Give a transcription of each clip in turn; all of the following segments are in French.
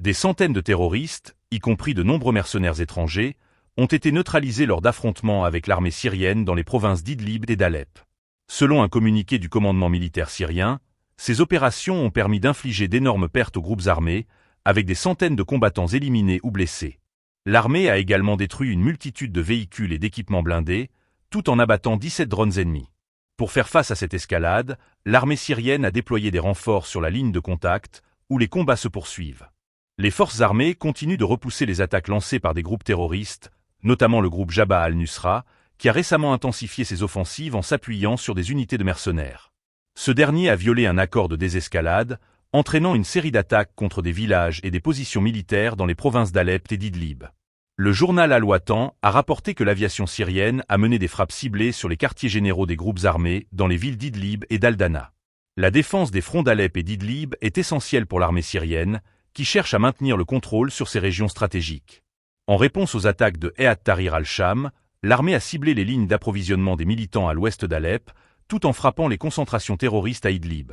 Des centaines de terroristes, y compris de nombreux mercenaires étrangers, ont été neutralisés lors d'affrontements avec l'armée syrienne dans les provinces d'Idlib et d'Alep. Selon un communiqué du commandement militaire syrien, ces opérations ont permis d'infliger d'énormes pertes aux groupes armés, avec des centaines de combattants éliminés ou blessés. L'armée a également détruit une multitude de véhicules et d'équipements blindés, tout en abattant 17 drones ennemis. Pour faire face à cette escalade, l'armée syrienne a déployé des renforts sur la ligne de contact, où les combats se poursuivent. Les forces armées continuent de repousser les attaques lancées par des groupes terroristes, notamment le groupe Jabhat al-Nusra, qui a récemment intensifié ses offensives en s'appuyant sur des unités de mercenaires. Ce dernier a violé un accord de désescalade, entraînant une série d'attaques contre des villages et des positions militaires dans les provinces d'Alep et d'Idlib. Le journal Al-Watan a rapporté que l'aviation syrienne a mené des frappes ciblées sur les quartiers généraux des groupes armés dans les villes d'Idlib et d'Al-Dana. La défense des fronts d'Alep et d'Idlib est essentielle pour l'armée syrienne, qui cherche à maintenir le contrôle sur ces régions stratégiques. En réponse aux attaques de Hayat Tahrir al-Sham, l'armée a ciblé les lignes d'approvisionnement des militants à l'ouest d'Alep, tout en frappant les concentrations terroristes à Idlib.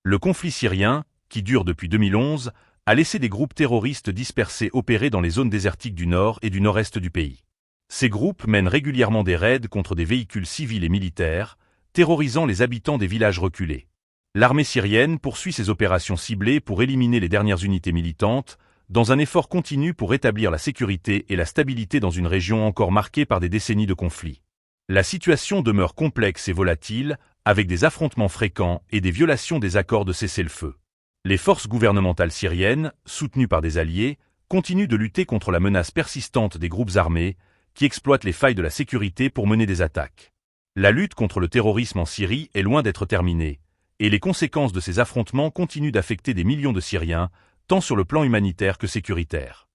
Le conflit syrien, qui dure depuis 2011, a laissé des groupes terroristes dispersés opérer dans les zones désertiques du nord et du nord-est du pays. Ces groupes mènent régulièrement des raids contre des véhicules civils et militaires, terrorisant les habitants des villages reculés. L'armée syrienne poursuit ses opérations ciblées pour éliminer les dernières unités militantes, dans un effort continu pour rétablir la sécurité et la stabilité dans une région encore marquée par des décennies de conflits. La situation demeure complexe et volatile, avec des affrontements fréquents et des violations des accords de cessez-le-feu. Les forces gouvernementales syriennes, soutenues par des alliés, continuent de lutter contre la menace persistante des groupes armés, qui exploitent les failles de la sécurité pour mener des attaques. La lutte contre le terrorisme en Syrie est loin d'être terminée, et les conséquences de ces affrontements continuent d'affecter des millions de Syriens, tant sur le plan humanitaire que sécuritaire.